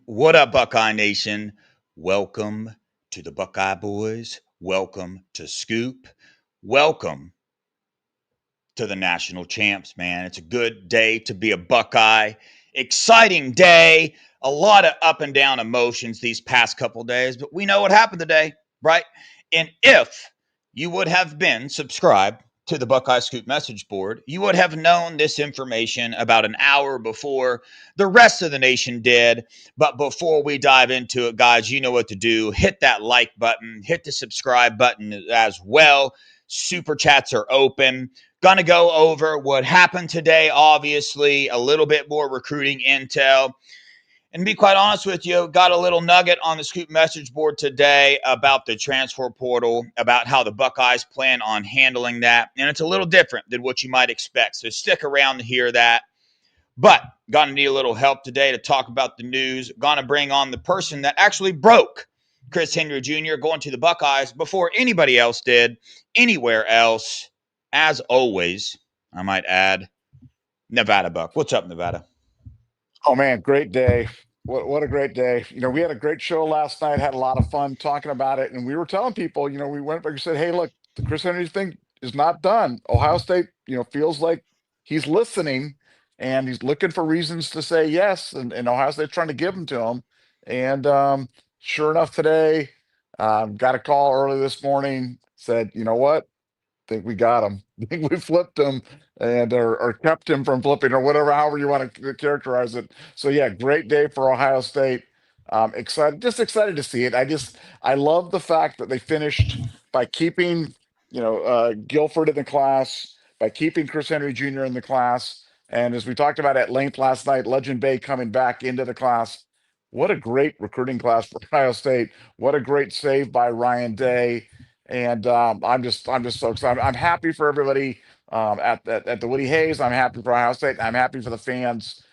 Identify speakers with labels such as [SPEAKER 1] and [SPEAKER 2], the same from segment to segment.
[SPEAKER 1] What up, Buckeye Nation? Welcome to the Buckeye Boys. Welcome to Scoop. Welcome to the national champs, man. It's a good day to be a Buckeye. Exciting day. A lot of up and down emotions these past couple days, but we know what happened today, right? And if you would have been subscribed to the Buckeye Scoop message board, you would have known this information about an hour before the rest of the nation did. But before we dive into it, guys, you know what to do. Hit that like button, hit the subscribe button as well. Super chats are open. Going to go over what happened today, obviously, a little bit more recruiting intel. And to be quite honest with you, got a little nugget on the Scoop message board today about the transfer portal, about how the Buckeyes plan on handling that. And it's a little different than what you might expect. So stick around to hear that. But going to need a little help today to talk about the news. Going to bring on the person that actually broke Chris Henry Jr. going to the Buckeyes before anybody else did, anywhere else. As always, I might add, Nevada Buck. What's up, Nevada?
[SPEAKER 2] Oh man, great day. What a great day. We had a great show last night, had a lot of fun talking about it, and we were telling people, we went back and said, hey, look, the Chris Henry thing is not done. Ohio State, feels like he's listening and he's looking for reasons to say yes, and Ohio State's trying to give them to him. And sure enough, today, got a call early this morning, said, you know what? Think we got him. I think we flipped him and or kept him from flipping or whatever, however you want to characterize it. So yeah, great day for Ohio State. Excited to see it. I love the fact that they finished by keeping Guilford in the class, by keeping Chris Henry Jr. in the class, and as we talked about at length last night, Legend Bay coming back into the class. What a great recruiting class for Ohio State. What a great save by Ryan Day. And I'm just so excited. I'm happy for everybody at the Woody Hayes. I'm happy for Ohio State. I'm happy for the fans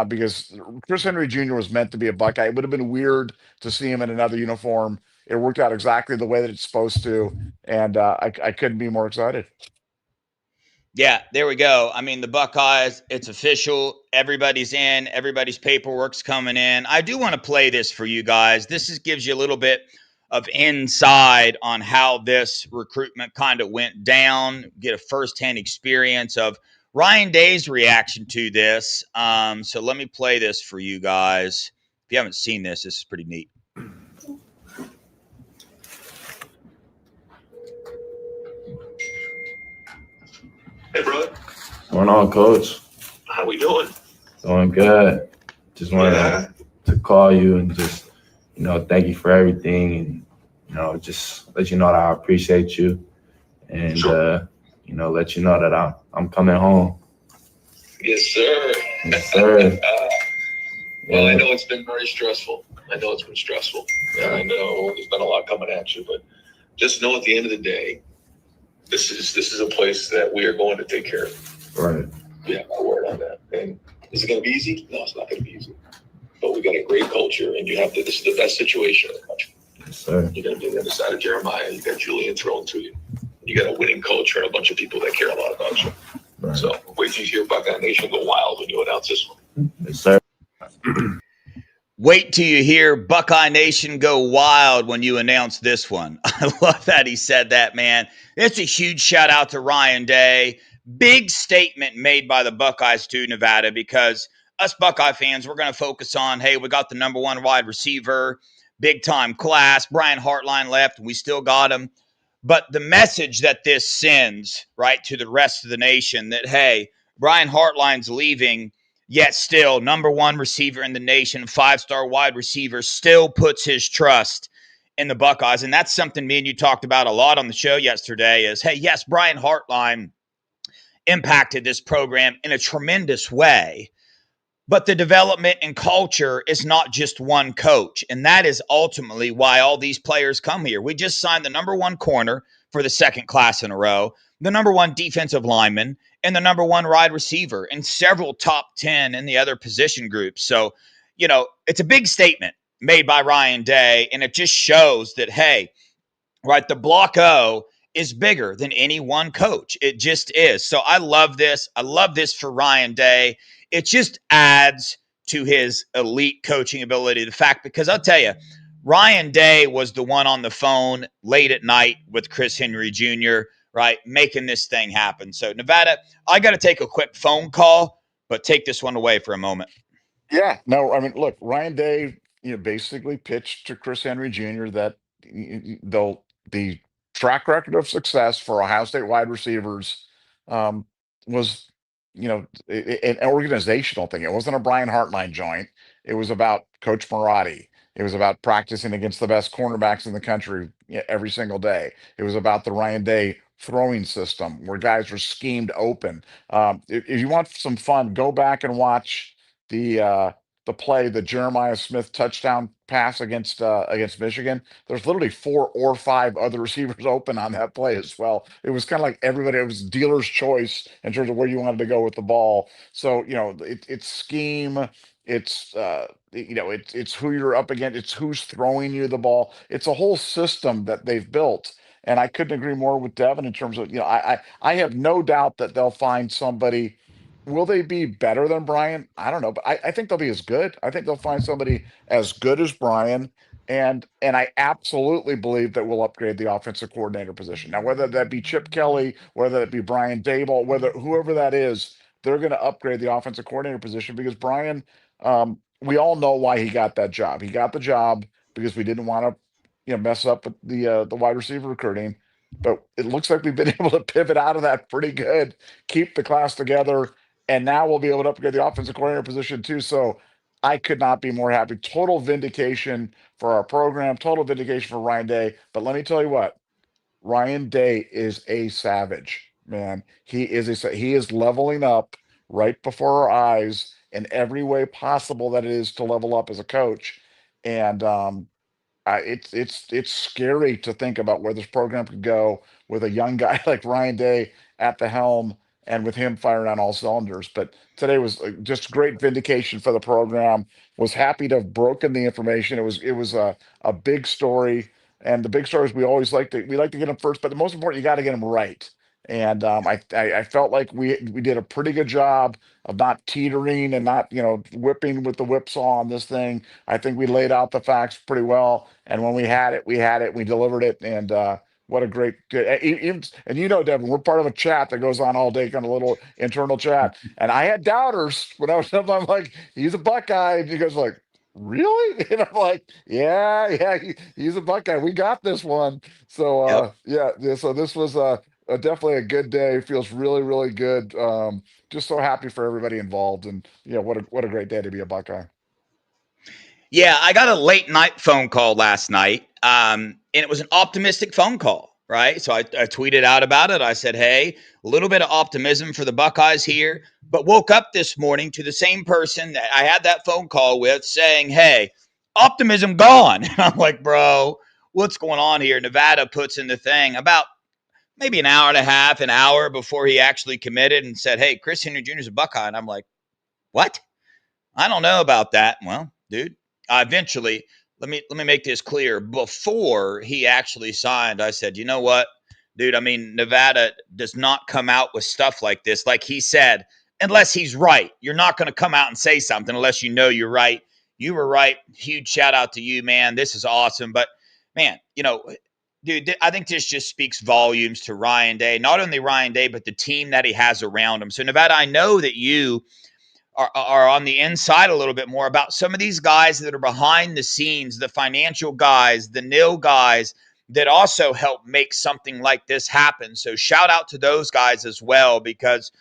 [SPEAKER 2] because Chris Henry Jr. was meant to be a Buckeye. It would have been weird to see him in another uniform. It worked out exactly the way that it's supposed to, and I couldn't be more excited.
[SPEAKER 1] Yeah, there we go. I mean, the Buckeyes, it's official. Everybody's in. Everybody's paperwork's coming in. I do want to play this for you guys. Gives you a little bit of inside on how this recruitment kind of went down, get a firsthand experience of Ryan Day's reaction to this. So let me play this for you guys. If you haven't seen this, this is pretty neat.
[SPEAKER 3] Hey, brother.
[SPEAKER 4] What's going on, Coach?
[SPEAKER 3] How we doing?
[SPEAKER 4] Doing good. Just wanted to call you and just, thank you for everything and, just let you know that I appreciate you and,
[SPEAKER 3] Sure.
[SPEAKER 4] Let you know that I'm coming home.
[SPEAKER 3] Yes, sir.
[SPEAKER 4] Yes, sir.
[SPEAKER 3] Well, I know it's been very stressful. I know it's been stressful. Yeah, I know there's been a lot coming at you, but just know at the end of the day, this is a place that we are going to take care of.
[SPEAKER 4] Right.
[SPEAKER 3] Yeah, my word on that. And is it going to be easy? No, it's not going to be easy. But we got a great culture, and this is the best situation in the country.
[SPEAKER 4] Yes, sir.
[SPEAKER 3] You're going to be on the other side of Jeremiah. You got Julian thrown to you. You got a winning culture and a bunch of people that care a lot about you.
[SPEAKER 4] Right.
[SPEAKER 3] So wait till you hear Buckeye Nation go wild when you announce this one.
[SPEAKER 4] Yes, sir.
[SPEAKER 1] Wait till you hear Buckeye Nation go wild when you announce this one. I love that he said that, man. It's a huge shout out to Ryan Day. Big statement made by the Buckeyes to Nevada because us Buckeye fans, we're going to focus on, hey, we got the number one wide receiver, big time class. Brian Hartline left, and we still got him. But the message that this sends, right, to the rest of the nation that, hey, Brian Hartline's leaving, yet still number one receiver in the nation, five-star wide receiver, still puts his trust in the Buckeyes. And that's something me and you talked about a lot on the show yesterday is, hey, yes, Brian Hartline impacted this program in a tremendous way. But the development and culture is not just one coach. And that is ultimately why all these players come here. We just signed the number one corner for the second class in a row, the number one defensive lineman, and the number one wide receiver, and several top 10 in the other position groups. So, it's a big statement made by Ryan Day, and it just shows that, hey, right, the Block O is bigger than any one coach. It just is. So I love this. I love this for Ryan Day. It just adds to his elite coaching ability. The fact, because I'll tell you, Ryan Day was the one on the phone late at night with Chris Henry Jr., right, making this thing happen. So, Nevada, I got to take a quick phone call, but take this one away for a moment.
[SPEAKER 2] Yeah, no, I mean, look, Ryan Day, basically pitched to Chris Henry Jr. that the track record of success for Ohio State wide receivers um, was, an organizational thing. It wasn't a Brian Hartline joint. It was about Coach Marotti. It was about practicing against the best cornerbacks in the country every single day. It was about the Ryan Day throwing system where guys were schemed open. If you want some fun, go back and watch the play, the Jeremiah Smith touchdown pass against Michigan. There's literally 4 or 5 other receivers open on that play as well. It was kind of like everybody, it was dealer's choice in terms of where you wanted to go with the ball. So, it's scheme, it's it's who you're up against, it's who's throwing you the ball. It's a whole system that they've built. And I couldn't agree more with Devin in terms of, I have no doubt that they'll find somebody. Will they be better than Brian? I don't know, but I think they'll be as good. I think they'll find somebody as good as Brian, and I absolutely believe that we'll upgrade the offensive coordinator position. Now, whether that be Chip Kelly, whether it be Brian Dable, whether whoever that is, they're going to upgrade the offensive coordinator position because Brian, we all know why he got that job. He got the job because we didn't want to, mess up with the wide receiver recruiting. But it looks like we've been able to pivot out of that pretty good, keep the class together, and now we'll be able to upgrade the offensive coordinator position too. So I could not be more happy. Total vindication for our program, total vindication for Ryan Day. But let me tell you what, Ryan Day is a savage, man. He is leveling up right before our eyes in every way possible that it is to level up as a coach. And it's scary to think about where this program could go with a young guy like Ryan Day at the helm and with him firing on all cylinders. But today was just great vindication for the program. Was happy to have broken the information. It was a big story, and the big stories we like to get them first, but the most important, you got to get them right. And I felt like we did a pretty good job of not teetering and not whipping with the whipsaw on this thing. I think we laid out the facts pretty well, and when we had it, we delivered it, and what a great good. And Devin, we're part of a chat that goes on all day, kind of little internal chat. And I had doubters when I was up. I'm like, he's a Buckeye, and he goes like, really? And I'm like, yeah, he's a Buckeye. We got this one. So
[SPEAKER 1] Yep.
[SPEAKER 2] yeah. So this was definitely a good day. Feels really, really good. Just so happy for everybody involved, and what a great day to be a Buckeye.
[SPEAKER 1] Yeah, I got a late night phone call last night, and it was an optimistic phone call, right? So I tweeted out about it. I said, hey, a little bit of optimism for the Buckeyes here, but woke up this morning to the same person that I had that phone call with saying, hey, optimism gone. And I'm like, bro, what's going on here? Nevada puts in the thing about maybe an hour and a half, an hour before he actually committed and said, hey, Chris Henry Jr. is a Buckeye. And I'm like, what? I don't know about that. Well, dude, eventually, let me make this clear. Before he actually signed, I said, you know what, dude? I mean, Nevada does not come out with stuff like this. Like he said, unless he's right, you're not going to come out and say something unless you know you're right. You were right. Huge shout out to you, man. This is awesome. But man, dude, I think this just speaks volumes to Ryan Day. Not only Ryan Day, but the team that he has around him. So Nevada, I know that you are on the inside a little bit more about some of these guys that are behind the scenes, the financial guys, the nil guys that also help make something like this happen. So shout out to those guys as well, because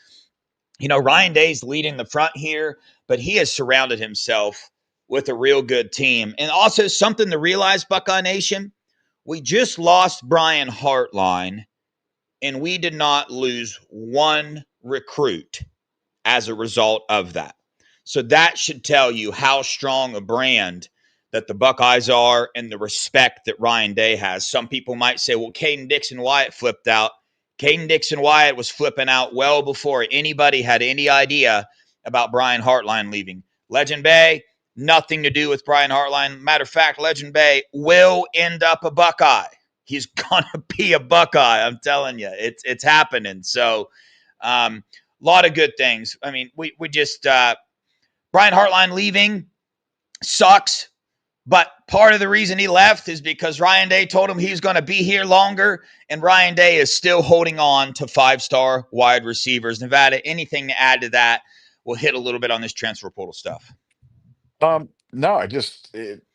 [SPEAKER 1] Ryan Day's leading the front here, but he has surrounded himself with a real good team. And also something to realize, Buckeye Nation, we just lost Brian Hartline, and we did not lose one recruit as a result of that. So that should tell you how strong a brand that the Buckeyes are and the respect that Ryan Day has. Some people might say, well, Caden Dixon Wyatt flipped out. Caden Dixon Wyatt was flipping out well before anybody had any idea about Brian Hartline leaving. Legend Bay, nothing to do with Brian Hartline. Matter of fact, Legend Bay will end up a Buckeye. He's going to be a Buckeye. I'm telling you, it's happening. So, a lot of good things. I mean, we just Brian Hartline leaving sucks. But part of the reason he left is because Ryan Day told him he's going to be here longer, and Ryan Day is still holding on to five-star wide receivers. Nevada, anything to add to that? We'll hit a little bit on this transfer portal stuff.
[SPEAKER 2] No,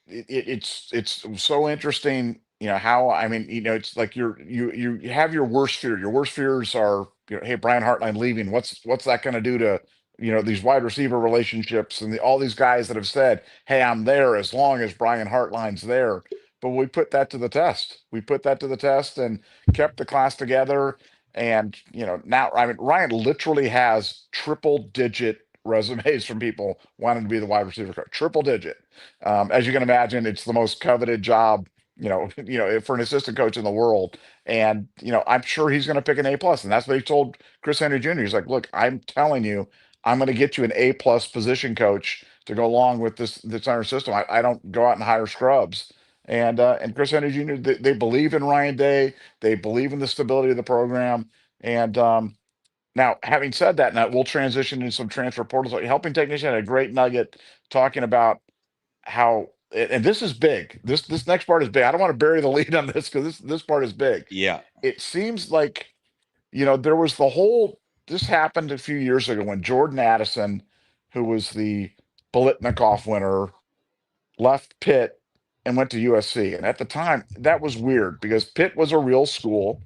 [SPEAKER 2] it's so interesting, how, I mean, it's like you have your worst fear. Your worst fears are, hey, Brian Hartline leaving. What's that going to do to, these wide receiver relationships and all these guys that have said, hey, I'm there as long as Brian Hartline's there. But we put that to the test. We put that to the test and kept the class together. And, now, I mean, Ryan literally has triple digit resumes from people wanting to be the wide receiver coach, triple digit. As you can imagine, it's the most coveted job, for an assistant coach in the world. And I'm sure he's going to pick an A+, and that's what he told Chris Henry Jr. He's like, look, I'm telling you, I'm going to get you an A+ position coach to go along with this entire system. I don't go out and hire scrubs. And Chris Henry Jr. They believe in Ryan Day. They believe in the stability of the program. And now, having said that, now we'll transition into some transfer portals. Helping Technician had a great nugget talking about how, and this is big. This next part is big. I don't want to bury the lead on this because this part is big.
[SPEAKER 1] Yeah.
[SPEAKER 2] It seems like, there was this happened a few years ago when Jordan Addison, who was the Bolitnikoff winner, left Pitt and went to USC. And at the time, that was weird because Pitt was a real school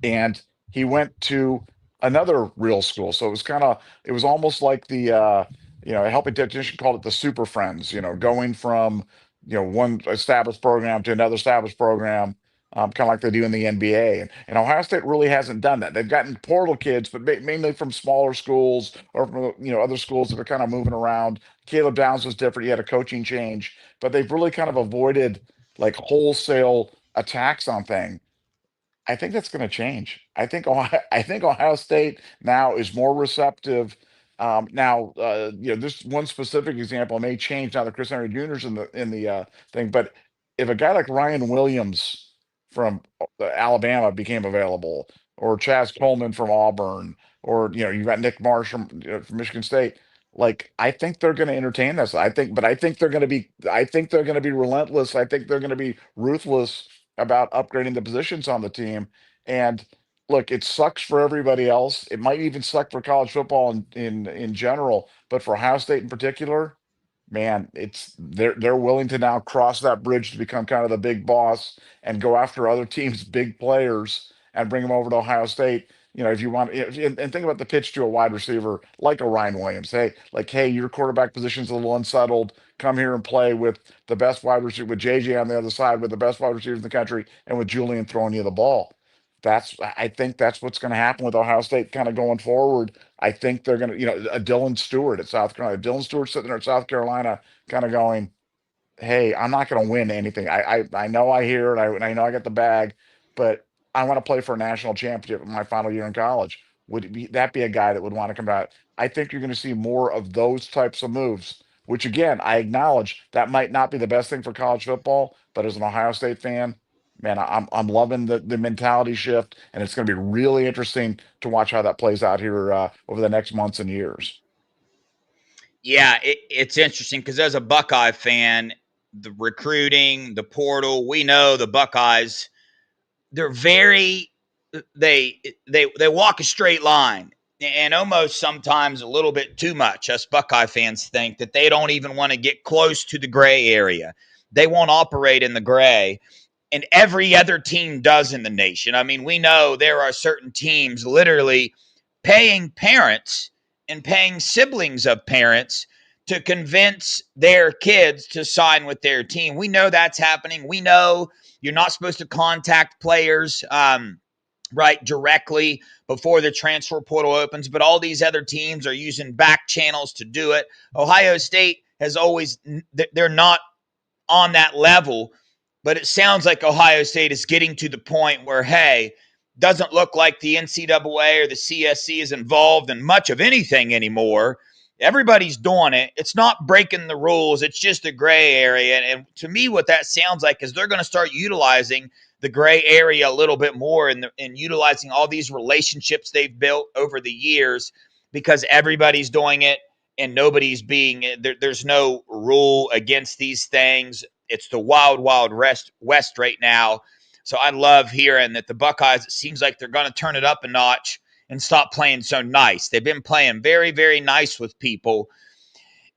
[SPEAKER 2] and he went to another real school. So it was almost like a helping technician called it the super friends, going from, one established program to another established program, kind of like they do in the NBA. And Ohio State really hasn't done that. They've gotten portal kids, but mainly from smaller schools or from, other schools that are kind of moving around. Caleb Downs was different. He had a coaching change, but they've really kind of avoided like wholesale attacks on things. I think that's going to change. I think Ohio State now is more receptive. Now, this one specific example may change now that Chris Henry Jr. is in the thing. But if a guy like Ryan Williams from Alabama became available, or Chaz Coleman from Auburn, or you got Nick Marsh from Michigan State, like I think they're going to entertain this. I think they're going to be. I think they're going to be relentless. I think they're going to be ruthless about upgrading the positions on the team. And look, it sucks for everybody else. It might even suck for college football in general, but for Ohio State in particular, man, they're willing to now cross that bridge to become kind of the big boss and go after other teams' big players and bring them over to Ohio State. If you want, and think about the pitch to a wide receiver like a Ryan Williams. Hey, your quarterback position's a little unsettled. Come here and play with the best wide receiver, with JJ on the other side, with the best wide receivers in the country, and with Julian throwing you the ball. I think that's what's going to happen with Ohio State kind of going forward. I think they're going to, a Dylan Stewart at South Carolina. Dylan Stewart sitting there at South Carolina, kind of going, hey, I'm not going to win anything. I know I hear it. I know I got the bag, but I want to play for a national championship in my final year in college. That be a guy that would want to come out? I think you're going to see more of those types of moves, which again, I acknowledge that might not be the best thing for college football, but as an Ohio State fan, man, I'm loving the mentality shift, and it's going to be really interesting to watch how that plays out here over the next months and years.
[SPEAKER 1] Yeah, it's interesting because as a Buckeye fan, the recruiting, the portal, we know the Buckeyes, they're very they walk a straight line, and almost sometimes a little bit too much. Us Buckeye fans think that they don't even want to get close to the gray area. They won't operate in the gray, and every other team does in the nation. I mean, we know there are certain teams literally paying parents and paying siblings of parents to convince their kids to sign with their team. We know that's happening. We know you're not supposed to contact players right directly before the transfer portal opens, but all these other teams are using back channels to do it. Ohio State has always, they're not on that level, but it sounds like Ohio State is getting to the point where, hey, doesn't look like the NCAA or the CSC is involved in much of anything anymore. Everybody's doing it. It's not breaking the rules. It's just a gray area. And to me, what that sounds like is they're going to start utilizing the gray area a little bit more and utilizing all these relationships they've built over the years because everybody's doing it. and nobody's being there's no rule against these things. It's the wild, wild west right now. So I love hearing that the Buckeyes, it seems like they're going to turn it up a notch and stop playing so nice. They've been playing very, very nice with people,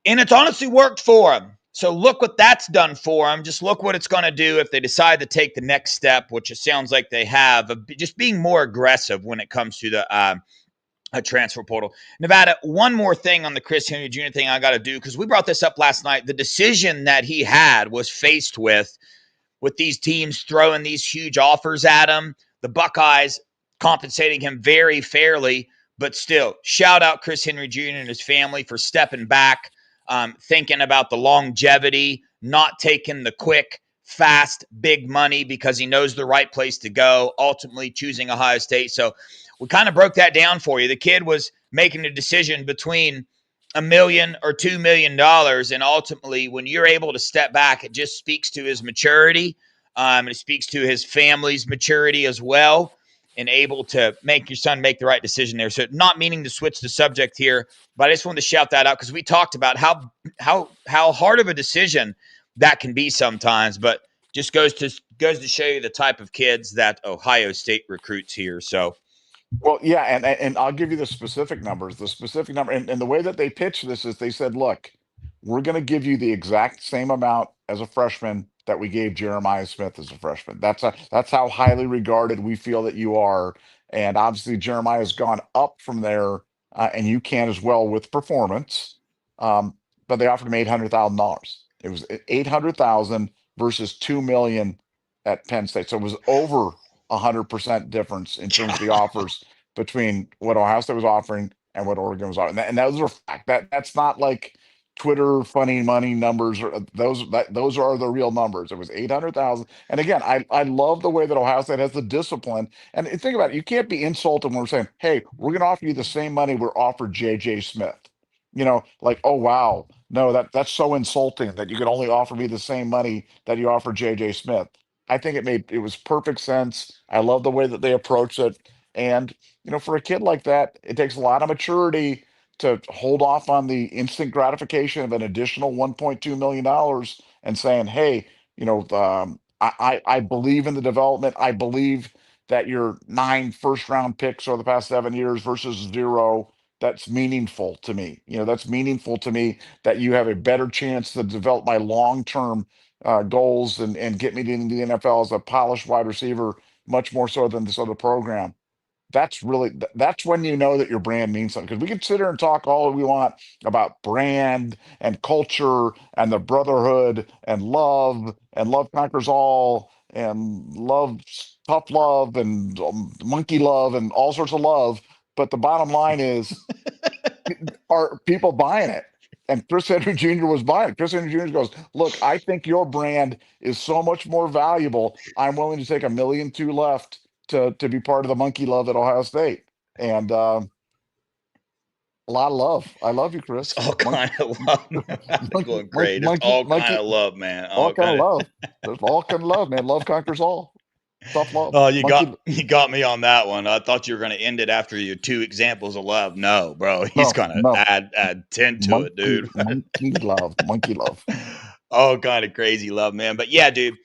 [SPEAKER 1] and it's honestly worked for them. So look what that's done for them. Just look what it's going to do if they decide to take the next step, which it sounds like they have, of just being more aggressive when it comes to the a transfer portal. Nevada, one more thing on the Chris Henry Jr. thing I got to do, because we brought this up last night. The decision that he had was faced with these teams throwing these huge offers at him, the Buckeyes compensating him very fairly, but still, shout out Chris Henry Jr. and his family for stepping back, thinking about the longevity, not taking the quick, fast, big money because he knows the right place to go, ultimately choosing Ohio State. So we kind of broke that down for you. The kid was making a decision between $1 million or $2 million, and ultimately, when you're able to step back, it just speaks to his maturity. It speaks to his family's maturity as well, and able to make your son make the right decision there. So, not meaning to switch the subject here, but I just wanted to shout that out because we talked about how hard of a decision that can be sometimes, but just goes to show you the type of kids that Ohio State recruits here. So
[SPEAKER 2] Well, yeah, and I'll give you the specific numbers. The specific number, and the way that they pitched this is they said, look, we're going to give you the exact same amount as a freshman that we gave Jeremiah Smith as a freshman. That's how highly regarded we feel that you are. And obviously Jeremiah has gone up from there, and you can as well with performance. But they offered him $800,000. It was 800,000 versus 2 million at Penn State. So it was over 100% difference in terms of the offers between what Ohio State was offering and what Oregon was offering. And those are fact. That's not like Twitter funny money numbers, or those are the real numbers. It was 800,000. And again, I love the way that Ohio State has the discipline. And think about it, you can't be insulted when we're saying, hey, we're going to offer you the same money we're offered JJ Smith. Like, oh wow, no, that's so insulting that you could only offer me the same money that you offer JJ Smith. I think it was perfect sense. I love the way that they approach it. And, for a kid like that, it takes a lot of maturity to hold off on the instant gratification of an additional $1.2 million and saying, hey, I believe in the development. I believe that your 9 first-round picks over the past 7 years versus 0, that's meaningful to me. That's meaningful to me that you have a better chance to develop my long-term goals and get me into the NFL as a polished wide receiver, much more so than this other program. That's when you know that your brand means something. Because we can sit here and talk all we want about brand and culture and the brotherhood and love conquers all, and tough love and monkey love and all sorts of love. But the bottom line is, are people buying it? And Chris Henry Jr. was buying it. Chris Henry Jr. goes, look, I think your brand is so much more valuable. I'm willing to take $1.2 million left to be part of the monkey love at Ohio State. And a lot of love. I love you,
[SPEAKER 1] it's
[SPEAKER 2] Chris.
[SPEAKER 1] all kind of love. Going great. It's all kind of love, man.
[SPEAKER 2] All kind of love. There's all kind of love, man. Love conquers all. Tough love.
[SPEAKER 1] Oh, you got me on that one. I thought you were going to end it after your 2 examples of love. No, bro. He's going to
[SPEAKER 2] no.
[SPEAKER 1] add 10 to it, dude.
[SPEAKER 2] Monkey love.
[SPEAKER 1] All kind of crazy love, man. But yeah, dude,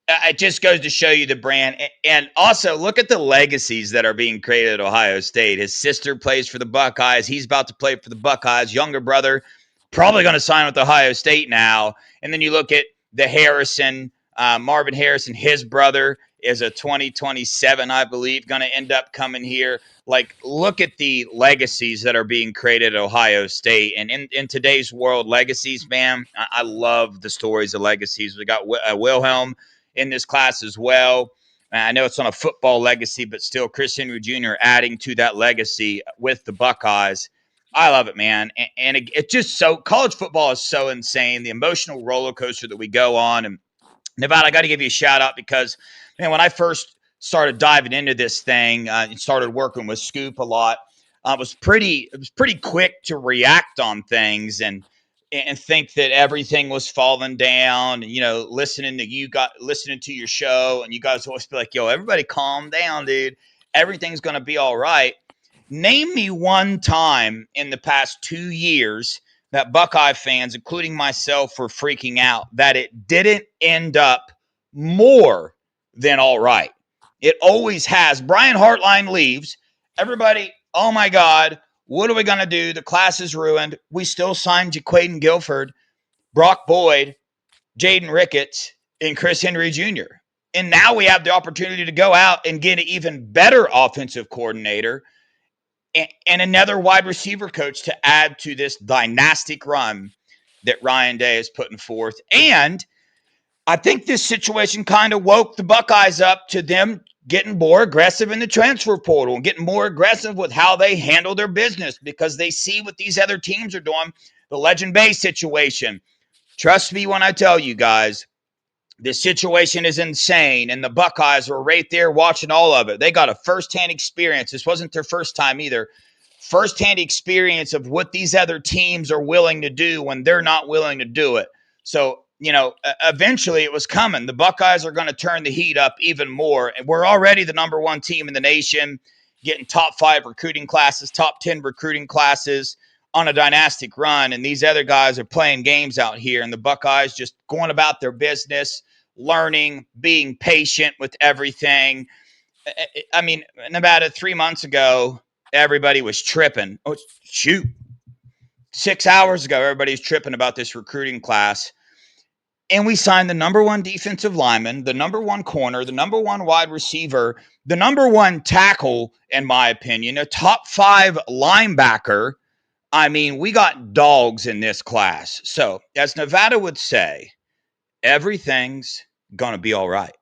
[SPEAKER 1] it just goes to show you the brand. And also, look at the legacies that are being created at Ohio State. His sister plays for the Buckeyes. He's about to play for the Buckeyes. Younger brother, probably going to sign with Ohio State now. And then you look at the Marvin Harrison, his brother is a 2027, I believe, going to end up coming here. Like, look at the legacies that are being created at Ohio State. And in today's world, legacies, man, I love the stories of legacies. We got Wilhelm in this class as well. I know it's on a football legacy, but still Chris Henry Jr. adding to that legacy with the Buckeyes. I love it, man. And it just so, college football is so insane. The emotional roller coaster that we go on. And Nevada, I got to give you a shout out because, man, when I first started diving into this thing and started working with Scoop a lot, it was pretty quick to react on things and think that everything was falling down. Listening to your show, and you guys always be like, "Yo, everybody, calm down, dude. Everything's gonna be all right." Name me one time in the past 2 years that Buckeye fans, including myself, were freaking out that it didn't end up more than all right. It always has. Brian Hartline leaves. Everybody, oh my God, what are we going to do? The class is ruined. We still signed Jaquaden Guilford, Brock Boyd, Jaden Ricketts, and Chris Henry Jr. And now we have the opportunity to go out and get an even better offensive coordinator and another wide receiver coach to add to this dynastic run that Ryan Day is putting forth. And I think this situation kind of woke the Buckeyes up to them getting more aggressive in the transfer portal and getting more aggressive with how they handle their business because they see what these other teams are doing. The Legend Bay situation. Trust me when I tell you guys, this situation is insane, and the Buckeyes were right there watching all of it. They got a firsthand experience. This wasn't their first time either. Firsthand experience of what these other teams are willing to do when they're not willing to do it. So, eventually it was coming. The Buckeyes are going to turn the heat up even more. And we're already the number one team in the nation, getting top 5 recruiting classes, top 10 recruiting classes on a dynastic run. And these other guys are playing games out here, and the Buckeyes just going about their business, learning, being patient with everything. I mean, Nevada 3 months ago, everybody was tripping. Oh, shoot. 6 hours ago, everybody was tripping about this recruiting class. And we signed the number 1 defensive lineman, the number 1 corner, the number 1 wide receiver, the number 1 tackle, in my opinion, a top 5 linebacker. I mean, we got dogs in this class. So, as Nevada would say, everything's going to be all right.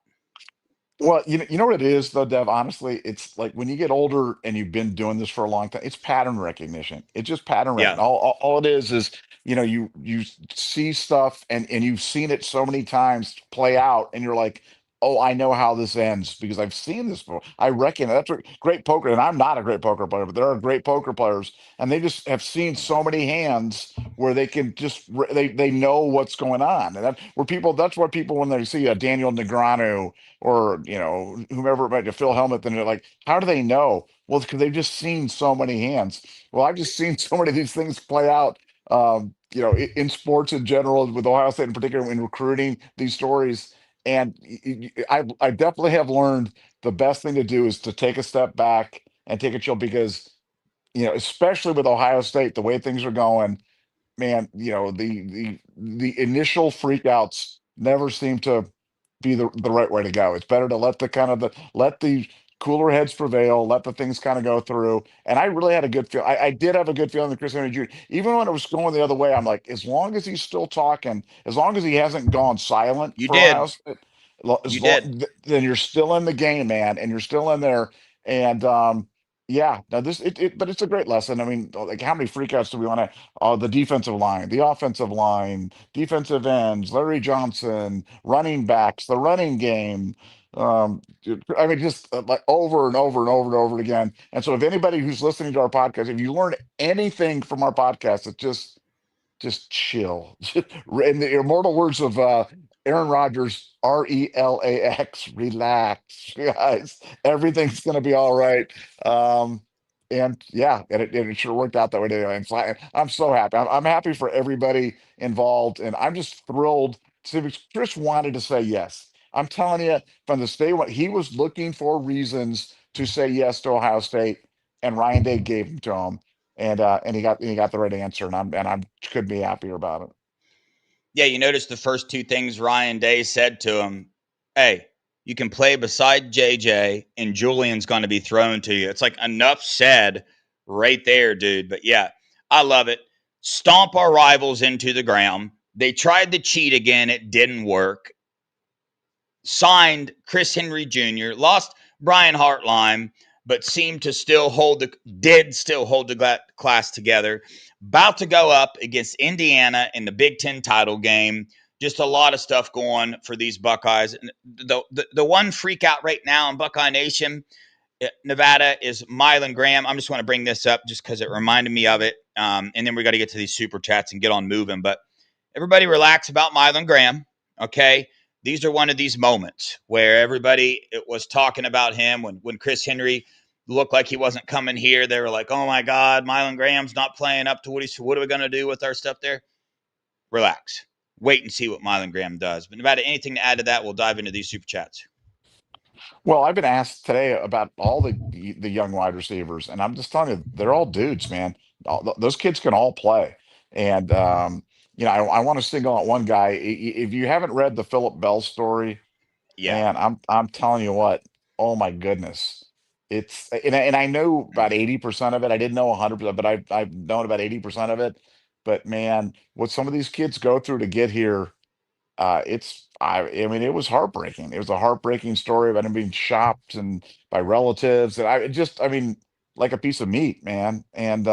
[SPEAKER 2] Well, you know what it is though, Dev. Honestly, it's like when you get older and you've been doing this for a long time, it's pattern recognition. It's just pattern recognition.
[SPEAKER 1] Yeah.
[SPEAKER 2] All it is you see stuff and you've seen it so many times play out, and you're like, oh, I know how this ends because I've seen this before. I reckon that's what great poker, and I'm not a great poker player, but there are great poker players, and they just have seen so many hands where they can just they know what's going on, and that's what people when they see a Daniel Negreanu or whomever it might be, Phil Hellmuth, and they're like, how do they know? Well, it's because they've just seen so many hands. Well, I've just seen so many of these things play out. In sports in general, with Ohio State in particular, in recruiting these stories, and I definitely have learned the best thing to do is to take a step back and take a chill because especially with Ohio State, the way things are going, man, the initial freakouts never seem to be the right way to go. It's better to let let the cooler heads prevail, let the things kind of go through. And I really had a good feel. I did have a good feeling that Chris Henry Jr. Even when it was going the other way, I'm like, as long as he's still talking, as long as he hasn't gone silent
[SPEAKER 1] You
[SPEAKER 2] for Ohio
[SPEAKER 1] did.
[SPEAKER 2] State,
[SPEAKER 1] You did.
[SPEAKER 2] then you're still in the game, man, and you're still in there. And yeah, now but it's a great lesson. I mean, like how many freakouts do we want to? The defensive line, the offensive line, defensive ends, Larry Johnson, running backs, the running game. I mean, just like over and over and over and over again. And so, if anybody who's listening to our podcast, if you learn anything from our podcast, it's just chill. In the immortal words of Aaron Rodgers, RELAX, relax, guys. Everything's gonna be all right. And yeah, and it sure worked out that way today. I'm so happy. I'm happy for everybody involved, and I'm just thrilled. Chris wanted to say yes. I'm telling you, from the state, what he was looking for reasons to say yes to Ohio State, and Ryan Day gave them to him, and he got the right answer, and I couldn't be happier about it.
[SPEAKER 1] Yeah, you notice the first 2 things Ryan Day said to him. Hey, you can play beside JJ, and Julian's going to be thrown to you. It's like enough said right there, dude. But yeah, I love it. Stomp our rivals into the ground. They tried to cheat again. It didn't work. Signed Chris Henry Jr., lost Brian Hartline, but seemed to still hold the class together. About to go up against Indiana in the Big Ten title game. Just a lot of stuff going for these Buckeyes. The one freak out right now in Buckeye Nation, Nevada, is Mylan Graham. I'm just want to bring this up just because it reminded me of it. And then we got to get to these super chats and get on moving. But everybody relax about Mylan Graham, okay? These are one of these moments where everybody was talking about him when Chris Henry looked like he wasn't coming here. They were like, oh my God, Mylan Graham's not playing up to what he's, what are we going to do with our stuff there? Relax. Wait and see what Mylan Graham does. But about anything to add to that, we'll dive into these super chats.
[SPEAKER 2] Well, I've been asked today about all the young wide receivers, and I'm just telling you, they're all dudes, man. Those kids can all play. And I want to single out one guy. If you haven't read the Philip Bell story,
[SPEAKER 1] Yeah.
[SPEAKER 2] man, I'm telling you what, oh my goodness. And I know about 80% of it. I didn't know 100%, but I've known about 80% of it. But man, what some of these kids go through to get here, I mean, it was heartbreaking. It was a heartbreaking story about him being shopped and by relatives, and I mean, like a piece of meat, man. And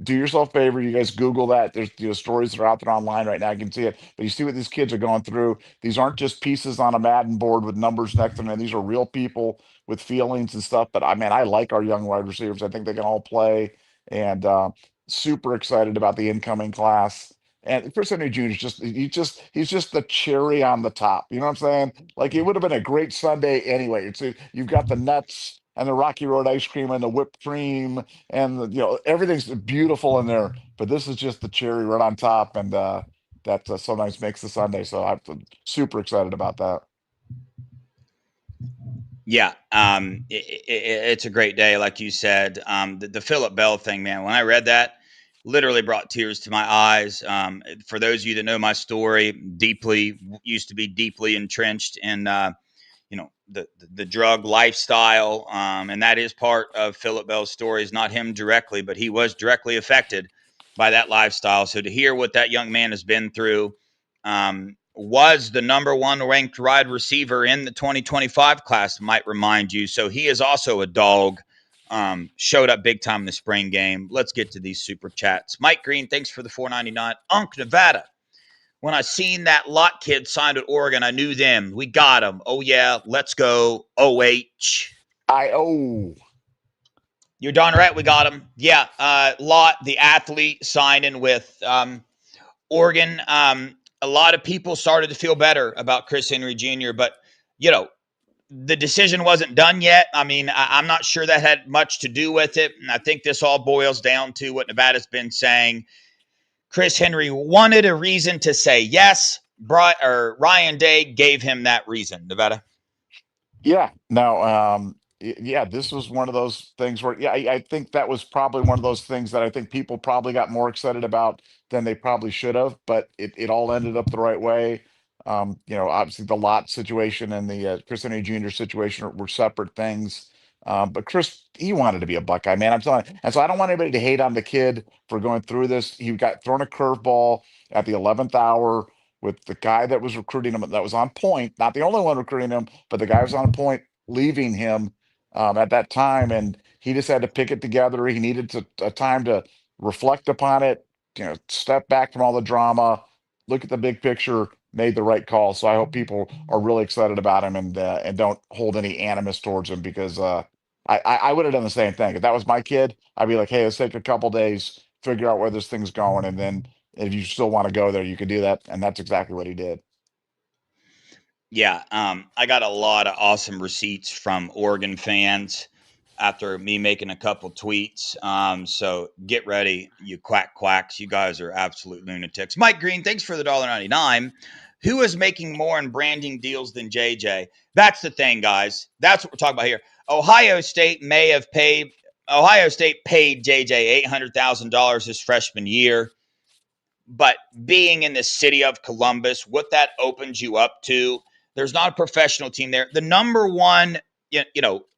[SPEAKER 2] do yourself a favor, you guys Google that. There's stories that are out there online right now. You can see it, but you see what these kids are going through. These aren't just pieces on a Madden board with numbers next to them. These are real people with feelings and stuff. But I mean, I like our young wide receivers. I think they can all play, and super excited about the incoming class. And Chris Henry Jr. is he's just the cherry on the top. You know what I'm saying? Like it would have been a great Sunday anyway. You've got the nuts and the Rocky Road ice cream and the whipped cream and everything's beautiful in there, but this is just the cherry right on top, and that sometimes makes the Sunday. So I'm super excited about that.
[SPEAKER 1] Yeah, it's a great day, like you said. The Philip Bell thing, man. When I read that, literally brought tears to my eyes. For those of you that know my story, used to be deeply entrenched in the drug lifestyle, and that is part of Philip Bell's story. Is not him directly, but he was directly affected by that lifestyle. So to hear what that young man has been through, was the number one ranked wide receiver in the 2025 class, might remind you. So he is also a dog. Showed up big time in the spring game. Let's get to these super chats. Mike Green, thanks for the $4.99. Unk Nevada. When I seen that Lot kid signed at Oregon, I knew them. We got him. Oh yeah, let's go. OH. You're darn right, we got him. Yeah, Lot, the athlete, signing with Oregon. A lot of people started to feel better about Chris Henry Jr., but the decision wasn't done yet. I mean, I'm not sure that had much to do with it. And I think this all boils down to what Nevada's been saying. Chris Henry wanted a reason to say yes. Ryan Day gave him that reason. Nevada.
[SPEAKER 2] Yeah, no, yeah, this was one of those things where, yeah, I think that was probably one of those things that I think people probably got more excited about than they probably should have, but it all ended up the right way. Obviously the Lot situation and the Chris Henry Jr. situation were separate things. But Chris, he wanted to be a Buckeye, man. I'm telling you. And so I don't want anybody to hate on the kid for going through this. He got thrown a curveball at the 11th hour with the guy that was recruiting him that was on point, not the only one recruiting him, but the guy was on point leaving him at that time. And he just had to pick it together. He needed a time to reflect upon it, step back from all the drama, look at the big picture, made the right call. So I hope people are really excited about him and don't hold any animus towards him because I would have done the same thing. If that was my kid, I'd be like, hey, let's take a couple days, figure out where this thing's going, and then if you still want to go there, you can do that. And that's exactly what he did.
[SPEAKER 1] Yeah, I got a lot of awesome receipts from Oregon fans after me making a couple tweets. So get ready, you quacks. You guys are absolute lunatics. Mike Green, thanks for the $1.99. Who is making more in branding deals than JJ? That's the thing, guys. That's what we're talking about here. Ohio State paid JJ $800,000 his freshman year. But being in the city of Columbus, what that opens you up to, there's not a professional team there. The number one,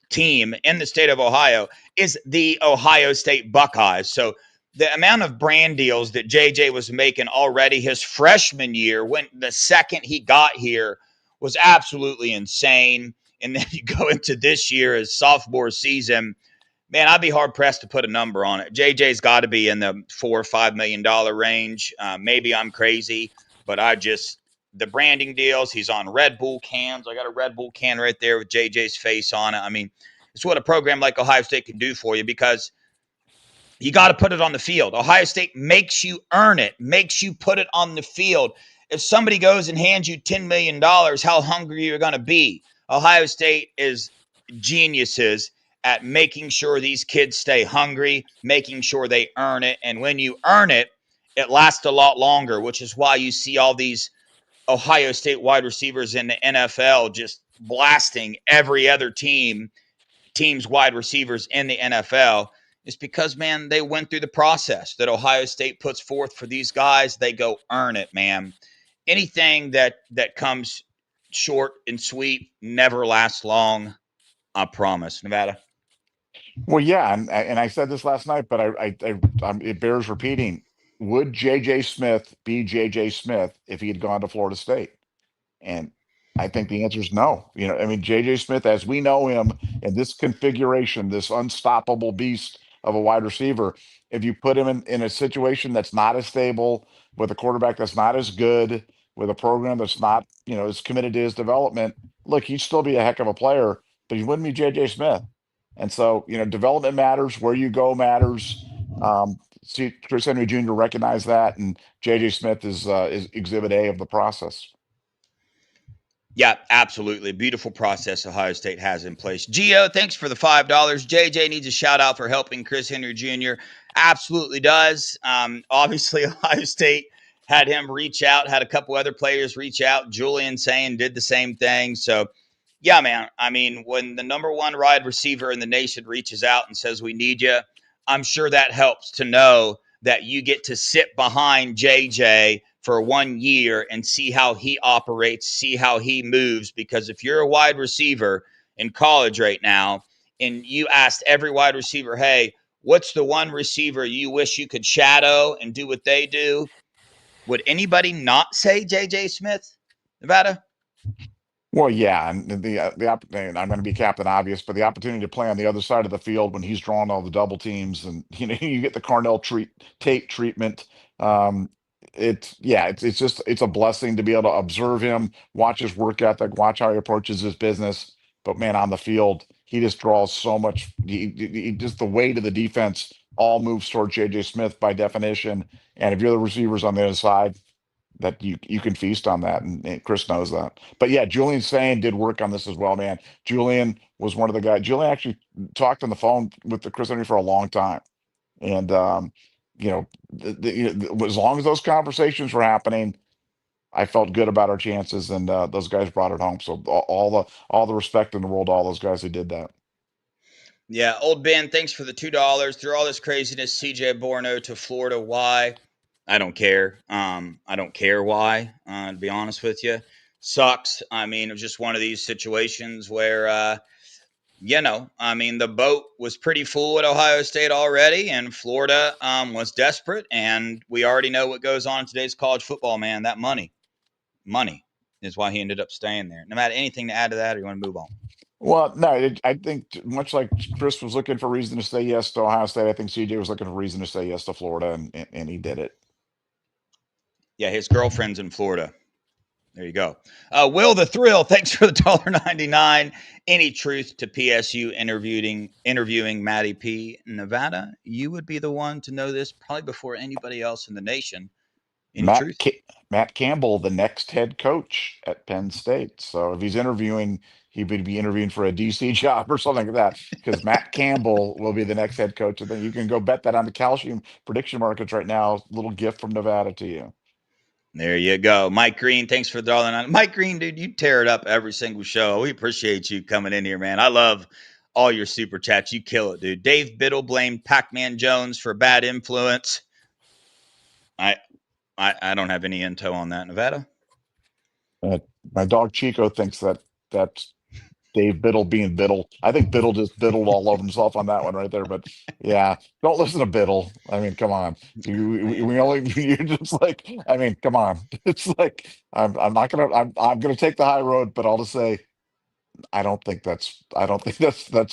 [SPEAKER 1] team in the state of Ohio is the Ohio State Buckeyes. So the amount of brand deals that JJ was making already his freshman year, when the second he got here, was absolutely insane. And then you go into this year as sophomore season, man, I'd be hard pressed to put a number on it. JJ's got to be in the $4 or $5 million range. Maybe I'm crazy, but the branding deals. He's on Red Bull cans. I got a Red Bull can right there with JJ's face on it. I mean, it's what a program like Ohio State can do for you because you got to put it on the field. Ohio State makes you earn it, makes you put it on the field. If somebody goes and hands you $10 million, how hungry you're going to be? Ohio State is geniuses at making sure these kids stay hungry, making sure they earn it. And when you earn it, it lasts a lot longer, which is why you see all these Ohio State wide receivers in the NFL just blasting every other team's wide receivers in the NFL. Is because, man, they went through the process that Ohio State puts forth for these guys. They go earn it, man. Anything that comes short and sweet never lasts long. I promise, Nevada.
[SPEAKER 2] Well, yeah, and I said this last night, but it bears repeating. Would J.J. Smith be J.J. Smith if he had gone to Florida State? And I think the answer is no. I mean, J.J. Smith, as we know him in this configuration, this unstoppable beast of a wide receiver, if you put him in a situation that's not as stable, with a quarterback that's not as good, with a program that's not, as committed to his development, look, he'd still be a heck of a player, but he wouldn't be J.J. Smith. And so, development matters, where you go matters. See, Chris Henry Jr. recognized that, and J.J. Smith is Exhibit A of the process.
[SPEAKER 1] Yeah, absolutely. Beautiful process Ohio State has in place. Gio, thanks for the $5. JJ needs a shout out for helping Chris Henry Jr. Absolutely does. Obviously, Ohio State had him reach out, had a couple other players reach out. Julian saying did the same thing. So, yeah, man. I mean, when the number one wide receiver in the nation reaches out and says, we need you, I'm sure that helps to know that you get to sit behind JJ for 1 year and see how he operates, see how he moves. Because if you're a wide receiver in college right now and you asked every wide receiver, hey, what's the one receiver you wish you could shadow and do what they do? Would anybody not say JJ Smith, Nevada?
[SPEAKER 2] Well, yeah, and the opportunity. I'm going to be Captain Obvious, but the opportunity to play on the other side of the field when he's drawing all the double teams, and you get the Tate treatment. It's a blessing to be able to observe him, watch his work ethic, watch how he approaches his business. But man, on the field, he just draws so much. Just the weight of the defense all moves toward J.J. Smith by definition. And if you're the receivers on the other side, that you can feast on that, and Chris knows that. But yeah, Julian Sane did work on this as well, man. Julian was one of the guys. Julian actually talked on the phone with the Chris Henry for a long time, and as long as those conversations were happening, I felt good about our chances, and those guys brought it home. So all the respect in the world to all those guys who did that.
[SPEAKER 1] Yeah, old Ben, thanks for the $2. Through all this craziness, CJ Borno to Florida. Why? I don't care. I don't care why, to be honest with you. Sucks. I mean, it was just one of these situations where, I mean, the boat was pretty full at Ohio State already, and Florida was desperate. And we already know what goes on in today's college football, man. That money is why he ended up staying there. No matter anything to add to that, or you want to move on?
[SPEAKER 2] Well, no, I think much like Chris was looking for reason to say yes to Ohio State, I think CJ was looking for reason to say yes to Florida, and he did it.
[SPEAKER 1] Yeah, his girlfriend's in Florida. There you go. Will the Thrill, thanks for the $1.99. Any truth to PSU interviewing Matty P. Nevada? You would be the one to know this probably before anybody else in the nation. Any truth?
[SPEAKER 2] Matt Campbell, the next head coach at Penn State. So if he's interviewing, he would be interviewing for a DC job or something like that, because Matt Campbell will be the next head coach. And then you can go bet that on the calcium prediction markets right now. Little gift from Nevada to you.
[SPEAKER 1] There you go. Mike Green, thanks for the $1.99. Mike Green, dude, you tear it up every single show. We appreciate you coming in here, man. I love all your super chats. You kill it, dude. Dave Biddle blamed Pac-Man Jones for bad influence. I don't have any intel on that, Nevada.
[SPEAKER 2] My dog Chico thinks that's Dave Biddle being Biddle. I think Biddle just biddled all over himself on that one right there. But yeah, don't listen to Biddle. I mean, come on. We only you're just like, I mean, come on. It's like I'm gonna take the high road, but I'll just say I don't think that's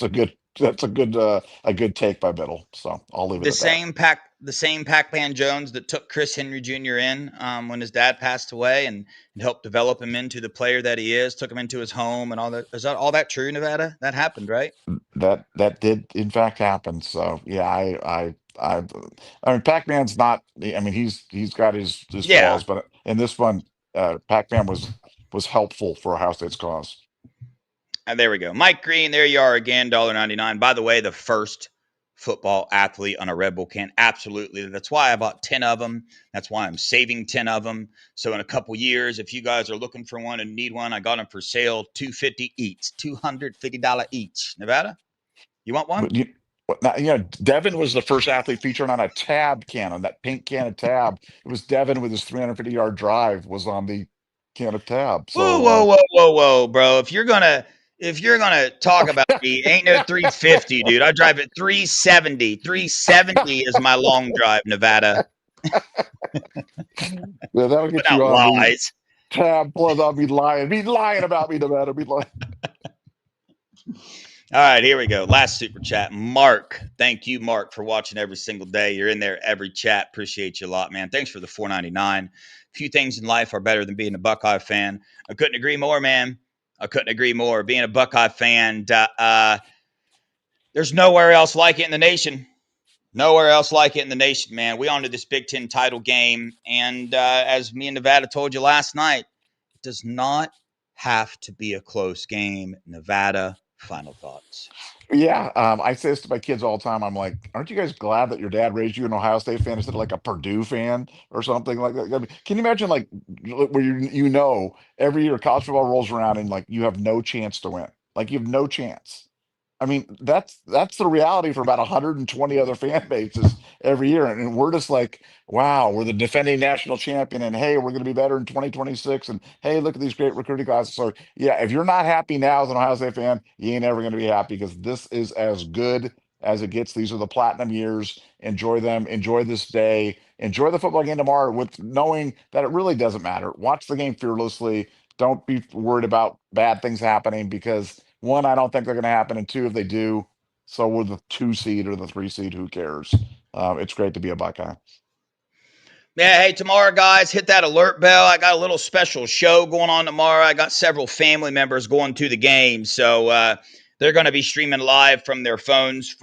[SPEAKER 2] a good take by Biddle. So I'll leave it at that.
[SPEAKER 1] The same Pac-Man Jones that took Chris Henry Jr. in when his dad passed away and helped develop him into the player that he is, took him into his home and all that. Is that all that true, Nevada? That happened, right?
[SPEAKER 2] That did in fact happen. So yeah, I mean, Pac-Man's not. I mean, he's got his
[SPEAKER 1] Yeah.
[SPEAKER 2] flaws, but in this one, Pac-Man was helpful for Ohio State's cause.
[SPEAKER 1] There we go. Mike Green, there you are again, $1.99. By the way, the first football athlete on a Red Bull can. Absolutely. That's why I bought 10 of them. That's why I'm saving 10 of them. So in a couple years, if you guys are looking for one and need one, I got them for sale, $250 each, $250 each. Nevada, you want one?
[SPEAKER 2] Devin was the first athlete featured on a Tab can, on that pink can of Tab. It was Devin with his 350-yard drive was on the can of Tab.
[SPEAKER 1] Whoa,
[SPEAKER 2] So
[SPEAKER 1] whoa, whoa, whoa, whoa, bro. If you're gonna talk about me, ain't no 350, dude. I drive at 370. 370 is my long drive, Nevada.
[SPEAKER 2] yeah, that'll get
[SPEAKER 1] Without
[SPEAKER 2] you on the
[SPEAKER 1] lies.
[SPEAKER 2] Tab Plus. I'll be lying. Be lying about me, Nevada. Be lying.
[SPEAKER 1] All right, here we go. Last super chat. Mark. Thank you, Mark, for watching every single day. You're in there every chat. Appreciate you a lot, man. Thanks for the $4.99. Few things in life are better than being a Buckeye fan. I couldn't agree more, man. I couldn't agree more. Being a Buckeye fan, there's nowhere else like it in the nation. Nowhere else like it in the nation, man. We on to this Big Ten title game. And as me and Nevada told you last night, it does not have to be a close game. Nevada, final thoughts.
[SPEAKER 2] Yeah, I say this to my kids all the time. I'm like, aren't you guys glad that your dad raised you an Ohio State fan instead of like a Purdue fan or something like that? I mean, can you imagine like where every year college football rolls around and like you have no chance to win, like you have no chance. I mean, that's the reality for about 120 other fan bases every year, and we're just like, wow, we're the defending national champion, and hey, we're going to be better in 2026, and hey, look at these great recruiting classes. So yeah, if you're not happy now as an Ohio State fan, you ain't ever going to be happy because this is as good as it gets. These are the platinum years. Enjoy them. Enjoy this day. Enjoy the football game tomorrow with knowing that it really doesn't matter. Watch the game fearlessly. Don't be worried about bad things happening because one, I don't think they're going to happen, and two, if they do, so will the 2 seed or the 3 seed. Who cares? It's great to be a Buckeye.
[SPEAKER 1] Yeah, hey, tomorrow, guys, hit that alert bell. I got a little special show going on tomorrow. I got several family members going to the game, so they're going to be streaming live from their phones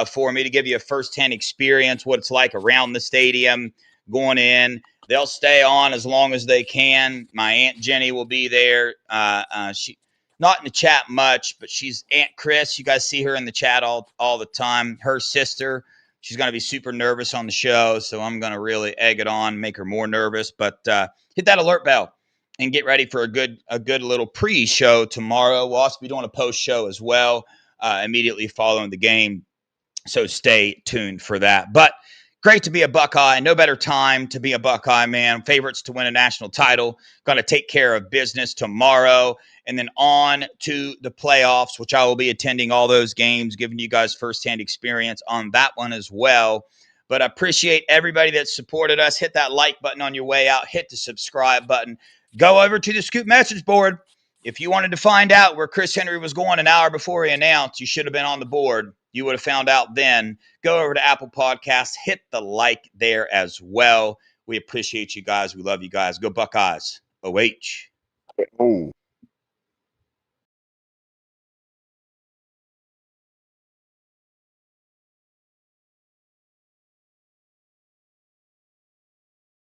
[SPEAKER 1] for me to give you a firsthand experience, what it's like around the stadium, going in. They'll stay on as long as they can. My Aunt Jenny will be there. She not in the chat much, but she's Aunt Chris. You guys see her in the chat all the time. Her sister. She's going to be super nervous on the show, so I'm going to really egg it on, make her more nervous. But hit that alert bell and get ready for a good little pre-show tomorrow. We'll also be doing a post-show as well immediately following the game, so stay tuned for that. But great to be a Buckeye. No better time to be a Buckeye, man. Favorites to win a national title. Going to take care of business tomorrow. And then on to the playoffs, which I will be attending all those games, giving you guys firsthand experience on that one as well. But I appreciate everybody that supported us. Hit that like button on your way out. Hit the subscribe button. Go over to the Scoop message board. If you wanted to find out where Chris Henry was going an hour before he announced, you should have been on the board. You would have found out then. Go over to Apple Podcasts. Hit the like there as well. We appreciate you guys. We love you guys. Go Buckeyes. OH.
[SPEAKER 2] Oh.